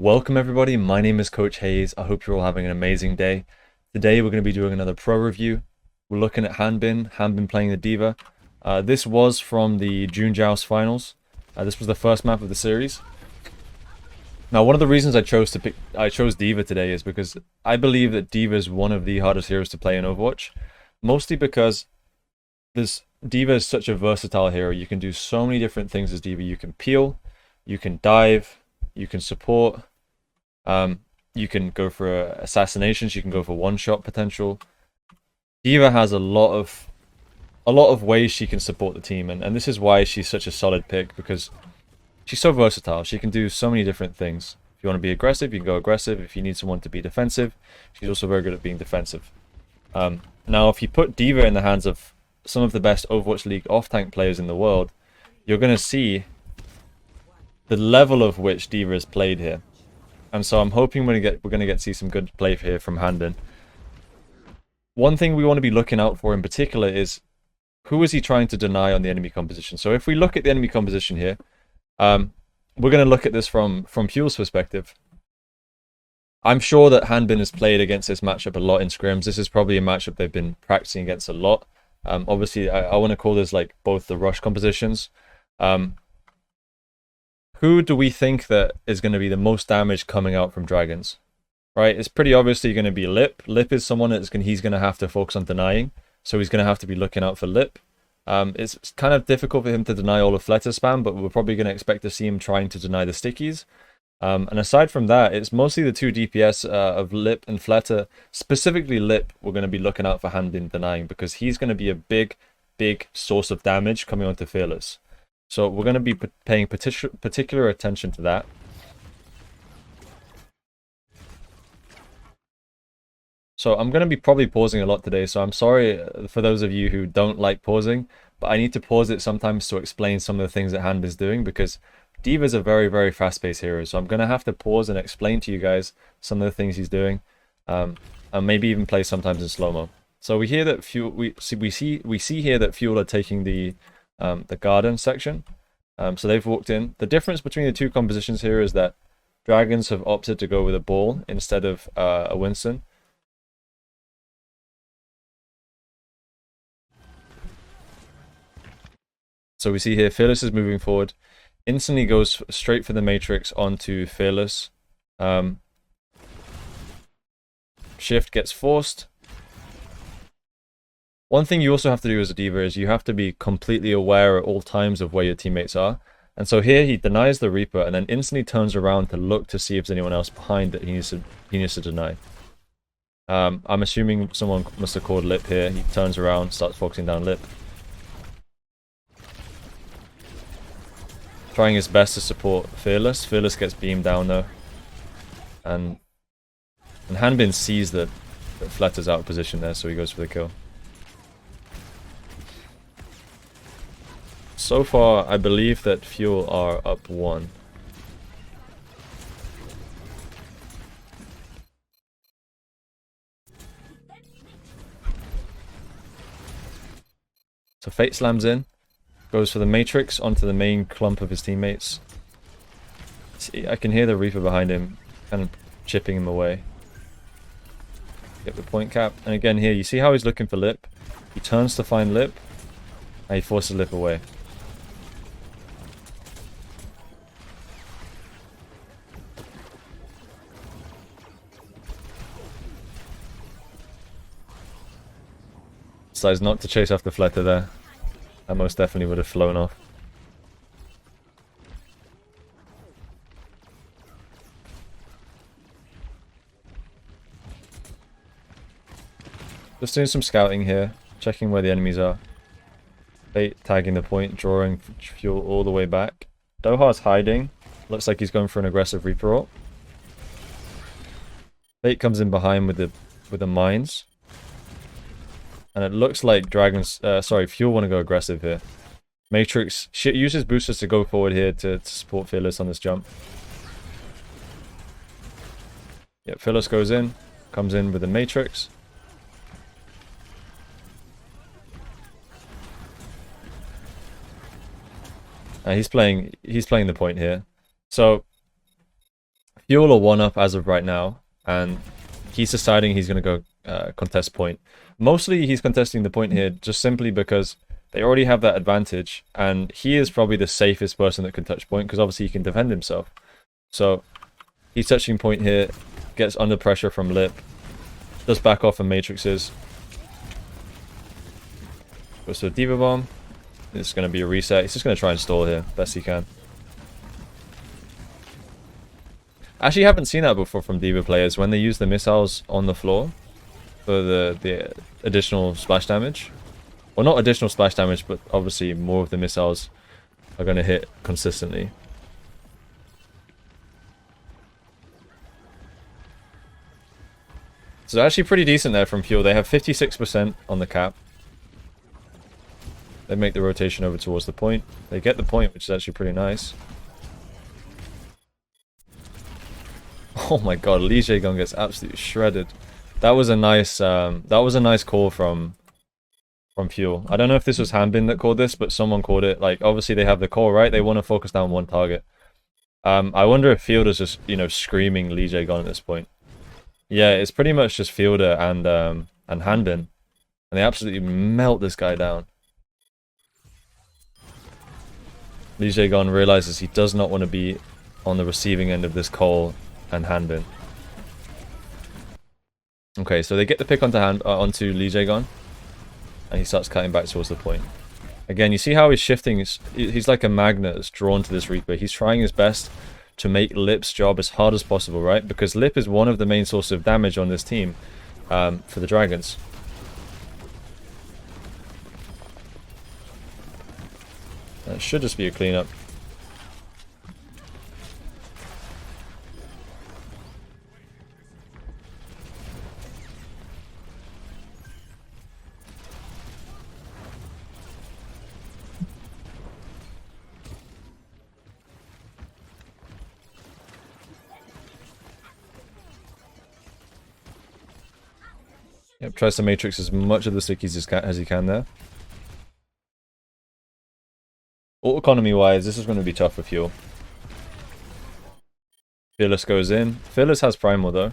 Welcome everybody, my name is Coach Hayes. I hope you're all having an amazing day. Today we're going to be doing another pro review. We're looking at Hanbin playing the D.Va. This was from the June Joust finals. This was the first map of the series. Now one of the reasons I chose D.Va today is because I believe that D.Va is one of the hardest heroes to play in Overwatch. Mostly because D.Va is such a versatile hero. You can do so many different things as D.Va. You can peel, you can dive, you can support, you can go for assassinations, you can go for one-shot potential. D.Va has a lot of ways she can support the team, and this is why she's such a solid pick, because she's so versatile. She can do so many different things. If you want to be aggressive, you can go aggressive. If you need someone to be defensive, she's also very good at being defensive. Now, if you put D.Va in the hands of some of the best Overwatch League off-tank players in the world, you're going to see the level of which D.Va is played here. And so I'm hoping we're going to get to see some good play here from Hanbin. One thing we want to be looking out for in particular is who is he trying to deny on the enemy composition. So if we look at the enemy composition here, we're going to look at this from Fuel's perspective. I'm sure that Hanbin has played against this matchup a lot in scrims. This is probably a matchup they've been practicing against a lot. Obviously, I want to call this like both the rush compositions. Who do we think that is going to be the most damage coming out from Dragons? Right, it's pretty obviously going to be Lip. Lip is someone he's going to have to focus on denying, so he's going to have to be looking out for Lip. It's kind of difficult for him to deny all of Fletter spam, but we're probably going to expect to see him trying to deny the stickies. And aside from that, it's mostly the two DPS of Lip and Fletter. Specifically Lip, we're going to be looking out for Hanbin denying, because he's going to be a big source of damage coming onto Fearless. So we're going to be paying particular attention to that. So I'm going to be probably pausing a lot today, so I'm sorry for those of you who don't like pausing, but I need to pause it sometimes to explain some of the things that Hanbin's doing, because D.Va is a very fast-paced hero, so I'm going to have to pause and explain to you guys some of the things he's doing, and maybe even play sometimes in slow-mo. So we hear that we see here that Fuel are taking the garden section. So they've walked in. The difference between the two compositions here is that Dragons have opted to go with a ball instead of a Winston. So we see here Fearless is moving forward. Instantly goes straight for the Matrix onto Fearless. Shift gets forced. One thing you also have to do as a D.Va is you have to be completely aware at all times of where your teammates are. And so here he denies the Reaper and then instantly turns around to look to see if there's anyone else behind that he needs to deny. I'm assuming someone must have called Lip here. He turns around, starts focusing down Lip. Trying his best to support Fearless. Fearless gets beamed down though. And Hanbin sees that Fletter's out of position there, so he goes for the kill. So far, I believe that Fuel are up 1. So Fate slams in. Goes for the Matrix onto the main clump of his teammates. See, I can hear the Reaper behind him, kind of chipping him away. Get the point cap. And again here, you see how he's looking for Lip? He turns to find Lip, and he forces Lip away. Decides not to chase after Fletter there. I most definitely would have flown off. Just doing some scouting here, checking where the enemies are. Fate tagging the point, drawing Fuel all the way back. Doha's hiding. Looks like he's going for an aggressive Reaper ult. Fate comes in behind with the mines. And it looks like Fuel want to go aggressive here. Matrix uses boosters to go forward here to support Fearless on this jump. Yep, Fearless goes in, comes in with the Matrix. He's playing the point here. So Fuel or 1-up as of right now, and he's deciding he's going to go contest point. Mostly he's contesting the point here just simply because they already have that advantage, and he is probably the safest person that can touch point because obviously he can defend himself. So he's touching point here, gets under pressure from Lip, does back off and matrixes. Goes to a D.Va bomb. It's going to be a reset. He's just going to try and stall here best he can. Actually, haven't seen that before from D.Va players when they use the missiles on the floor for the additional splash damage. Well, not additional splash damage, but obviously more of the missiles are going to hit consistently. So actually pretty decent there from Fuel. They have 56% on the cap. They make the rotation over towards the point. They get the point, which is actually pretty nice. Oh my god, Lee Jae-gung gets absolutely shredded. That was a nice call from Fuel. I don't know if this was Hanbin that called this, but someone called it. Like, obviously they have the call, right? They want to focus down one target. I wonder if Fielder's just, you know, screaming Lee Jae-gung at this point. Yeah, it's pretty much just Fielder and Hanbin. And they absolutely melt this guy down. Lee Jae-gung realizes he does not want to be on the receiving end of this call and Hanbin. Okay, so they get the pick onto Lee Jae-gung, and he starts cutting back towards the point. Again, you see how he's shifting. He's like a magnet that's drawn to this Reaper. He's trying his best to make Lip's job as hard as possible, right? Because Lip is one of the main sources of damage on this team for the Dragons. That should just be a cleanup. Yep, tries to matrix as much of the stickies as he can there. Ult economy wise, this is going to be tough for Fuel. Fearless goes in. Fearless has primal though,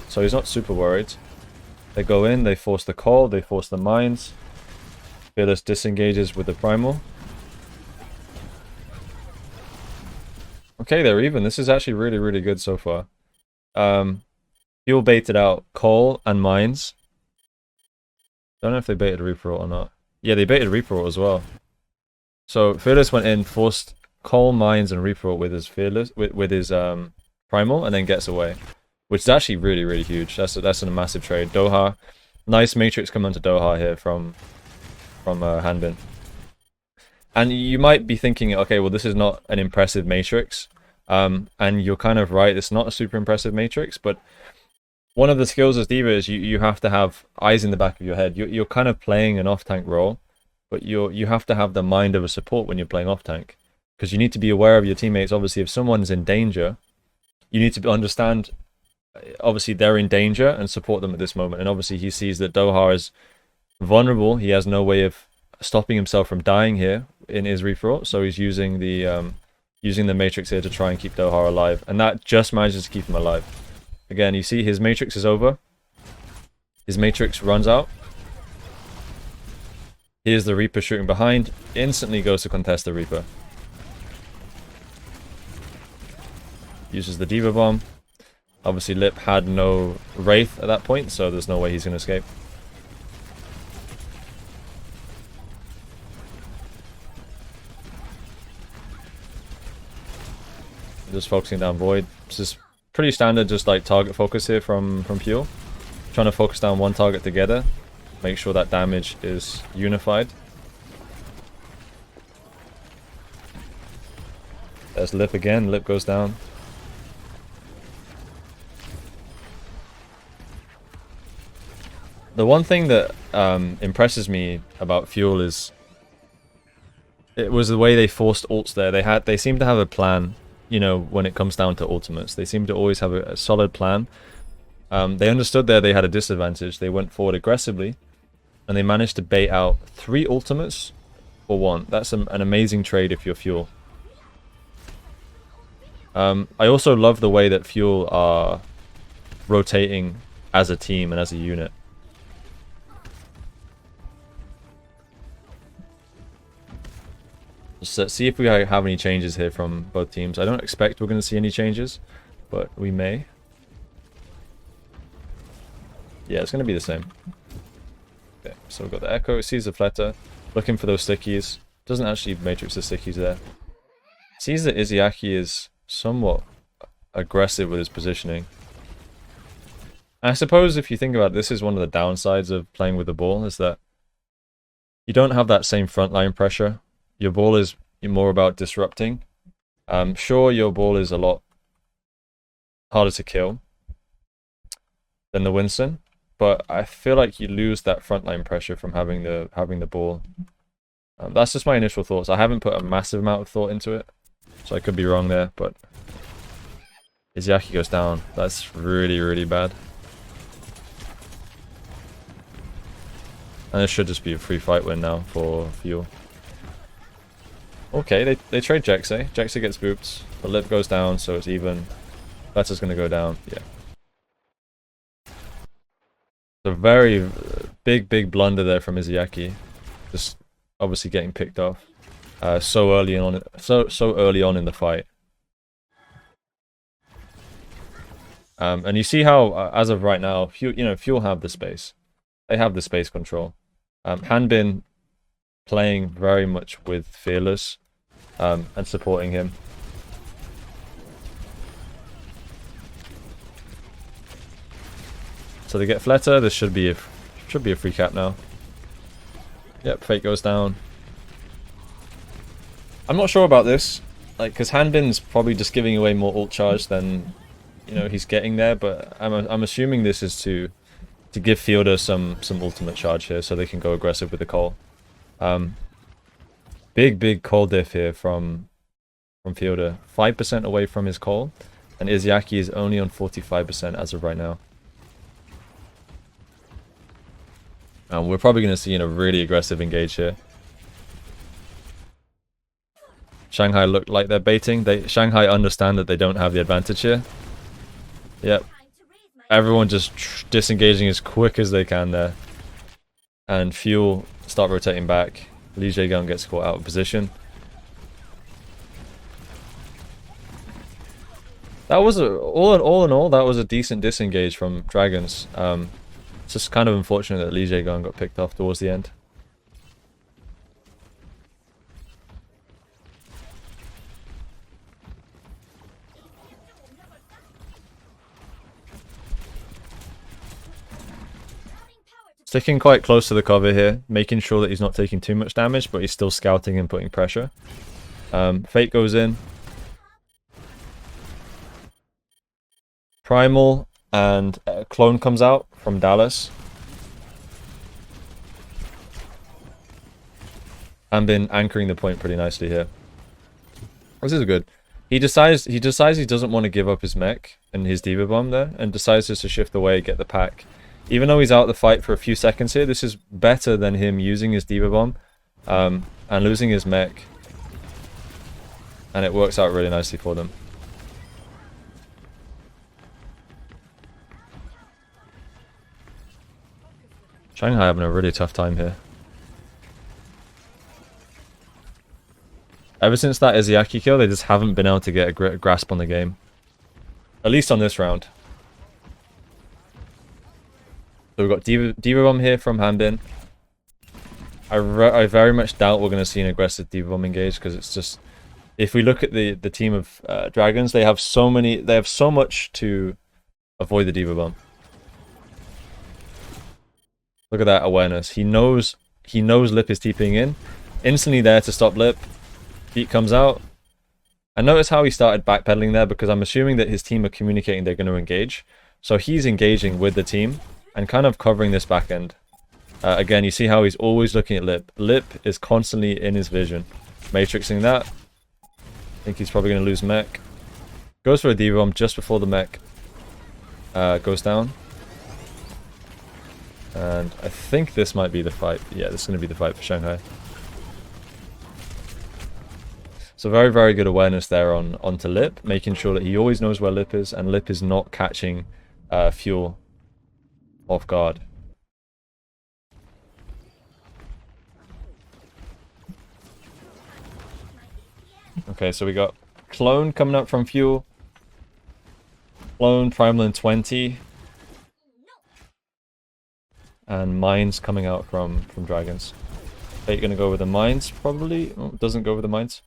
so he's not super worried. They go in, they force the call, they force the mines. Fearless disengages with the primal. Okay, they're even. This is actually really, really good so far. Fuel baited out call and mines. Don't know if they baited Reaper or not. Yeah, they baited Reaper as well. So Fearless went in, forced Cole, Mines, and Reaper with his primal, and then gets away, which is actually really, really huge. That's a massive trade. Doha, nice matrix come onto Doha here from Hanbin. And you might be thinking, okay, well this is not an impressive matrix, and you're kind of right. It's not a super impressive matrix, but one of the skills as D.Va is you have to have eyes in the back of your head. You're kind of playing an off-tank role, but you have to have the mind of a support when you're playing off-tank. Because you need to be aware of your teammates. Obviously, if someone's in danger, you need to understand, obviously, they're in danger and support them at this moment. And obviously, he sees that Doha is vulnerable. He has no way of stopping himself from dying here in his refraught. So he's using the Matrix here to try and keep Doha alive. And that just manages to keep him alive. Again, you see his Matrix is over. His Matrix runs out. Here's the Reaper shooting behind. Instantly goes to contest the Reaper. Uses the D.Va bomb. Obviously, Lip had no Wraith at that point, so there's no way he's going to escape. Just focusing down Void. This is pretty standard, just like target focus here from Fuel. Trying to focus down one target together. Make sure that damage is unified. There's Lip again. Lip goes down. The one thing that impresses me about Fuel is it was the way they forced ults there. They seem to have a plan, you know, when it comes down to ultimates. They seem to always have a solid plan. They understood there they had a disadvantage. They went forward aggressively, and they managed to bait out 3 ultimates for 1. That's an amazing trade if you're Fuel. I also love the way that Fuel are rotating as a team and as a unit. Let's see if we have any changes here from both teams. I don't expect we're going to see any changes, but we may. Yeah, it's going to be the same. Okay, so we've got the Echo, sees the Fletter, looking for those stickies. Doesn't actually matrix the stickies there. Sees that Izayaki is somewhat aggressive with his positioning. I suppose if you think about it, this is one of the downsides of playing with the ball, is that you don't have that same frontline pressure. Your ball is more about disrupting. Sure, your ball is a lot harder to kill than the Winston, but I feel like you lose that frontline pressure from having the ball. That's just my initial thoughts. I haven't put a massive amount of thought into it, so I could be wrong there, but Izayaki goes down. That's really, really bad. And this should just be a free fight win now for Fuel. Okay, they trade Jexay. Jexay gets booped. The lip goes down, so it's even. Fletter's going to go down. Yeah. A very big blunder there from Izayaki. Just obviously getting picked off so early on, so early on in the fight. And you see how, as of right now, Fuel have the space. They have the space control. Hanbin playing very much with Fearless and supporting him. So they get Fletter. This should be a free cap now. Yep, Fate goes down. I'm not sure about this, like, because Hanbin's probably just giving away more ult charge than he's getting there. But I'm assuming this is to give Fielder some ultimate charge here, so they can go aggressive with the Cole. Big Cole diff here from Fielder. 5% away from his Cole, and Izayaki is only on 45% as of right now. We're probably going to see a really aggressive engage here. Shanghai look like they're baiting. Shanghai understand that they don't have the advantage here. Yep. Everyone just disengaging as quick as they can there. And Fuel start rotating back. Lee Jae-gung gets caught out of position. That was all in all, that was a decent disengage from Dragons. It's just kind of unfortunate that Lee Jae-gung got picked off towards the end. Sticking quite close to the cover here, making sure that he's not taking too much damage, but he's still scouting and putting pressure. Fate goes in. Primal and Clone comes out from Dallas. Hanbin anchoring the point pretty nicely here. This is good. He decides he doesn't want to give up his mech and his D.Va bomb there, and decides just to shift away, get the pack. Even though he's out of the fight for a few seconds here, this is better than him using his D.Va bomb and losing his mech. And it works out really nicely for them. Shanghai having a really tough time here. Ever since that Izayaki kill, they just haven't been able to get a grasp on the game. At least on this round. So we've got D.Va bomb here from Hanbin. I very much doubt we're going to see an aggressive D.Va bomb engage, because it's just, if we look at the team of Dragons, they have so much to avoid the D.Va bomb. Look at that awareness. He knows Lip is TPing in. Instantly there to stop Lip. Feet comes out. And notice how he started backpedaling there, because I'm assuming that his team are communicating they're going to engage. So he's engaging with the team and kind of covering this back end. Again, you see how he's always looking at Lip. Lip is constantly in his vision. Matrixing that. I think he's probably going to lose mech. Goes for a D.Va bomb just before the mech goes down. And I think this might be the fight. Yeah, this is going to be the fight for Shanghai. So very, very good awareness there onto Lip, making sure that he always knows where Lip is, and Lip is not catching Fuel off guard. Okay, so we got Clone coming up from Fuel. Clone, Primal in 20. And Mines coming out from Dragons. Fate gonna go with the Mines, probably. Oh, doesn't go with the Mines.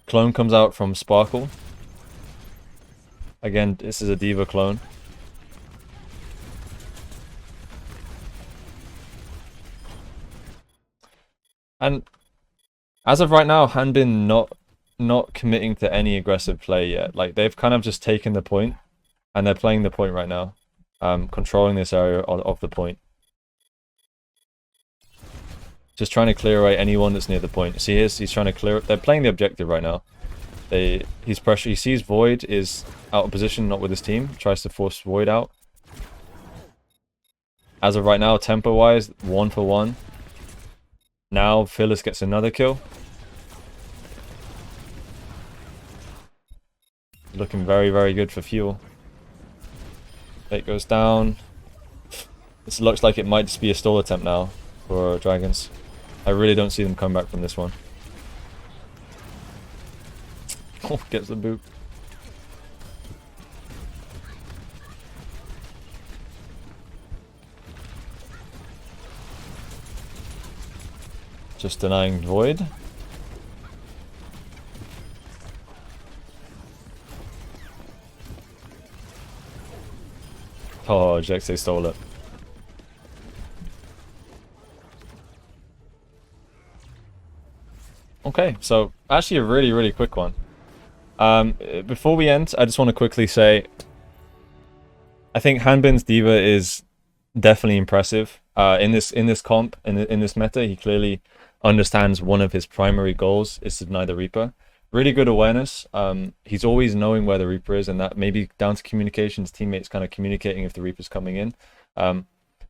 Clone comes out from Sparkle. Again, this is a D.Va clone. And as of right now, Hanbin not committing to any aggressive play yet. Like, they've kind of just taken the point, and they're playing the point right now. Controlling this area of the point. Just trying to clear away anyone that's near the point. See, he's trying to clear it. They're playing the objective right now. He's pressure. He sees Void is out of position, not with his team. Tries to force Void out. As of right now, tempo-wise, 1 for 1. Now, Fearless gets another kill. Looking very, very good for Fuel. Fate goes down. This looks like it might just be a stall attempt now for Dragons. I really don't see them come back from this one. Oh, gets the boot. Just denying Void. Oh, Jexay stole it. Okay, so actually a really, really quick one. Before we end, I just want to quickly say, I think Hanbin's D.Va is definitely impressive. In this comp, in this meta, he clearly understands one of his primary goals is to deny the Reaper. Really good awareness. He's always knowing where the Reaper is, and that may be down to communications, teammates kind of communicating if the Reaper's coming in. But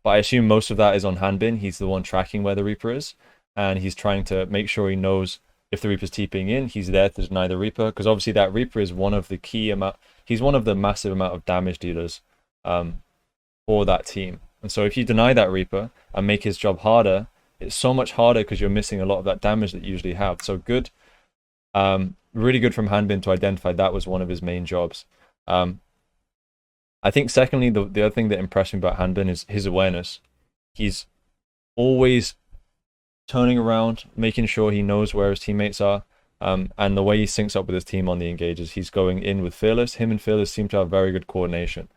I assume most of that is on Hanbin. He's the one tracking where the Reaper is, and he's trying to make sure he knows if the Reaper's TPing in, he's there to deny the Reaper, because obviously that Reaper is one of the key amount. He's one of the massive amount of damage dealers for that team. And so if you deny that Reaper and make his job harder, it's so much harder because you're missing a lot of that damage that you usually have. So good. Really good from Hanbin to identify that was one of his main jobs. I think secondly, the other thing that impressed me about Hanbin is his awareness. He's always turning around, making sure he knows where his teammates are, and the way he syncs up with his team on the engages. He's going in with Fearless. Him and Fearless seem to have very good coordination.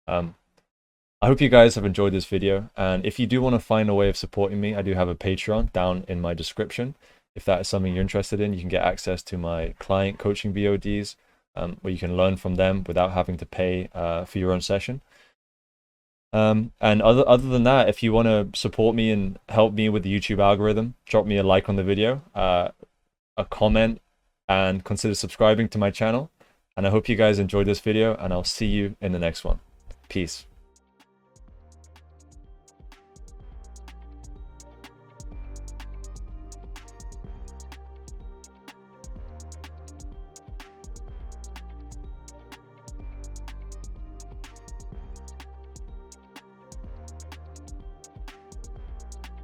I hope you guys have enjoyed this video, and if you do want to find a way of supporting me, I do have a Patreon down in my description. If that is something you're interested in, you can get access to my client coaching VODs, where you can learn from them without having to pay for your own session. And other than that, if you want to support me and help me with the YouTube algorithm, drop me a like on the video, a comment, and consider subscribing to my channel. And I hope you guys enjoyed this video, and I'll see you in the next one. Peace.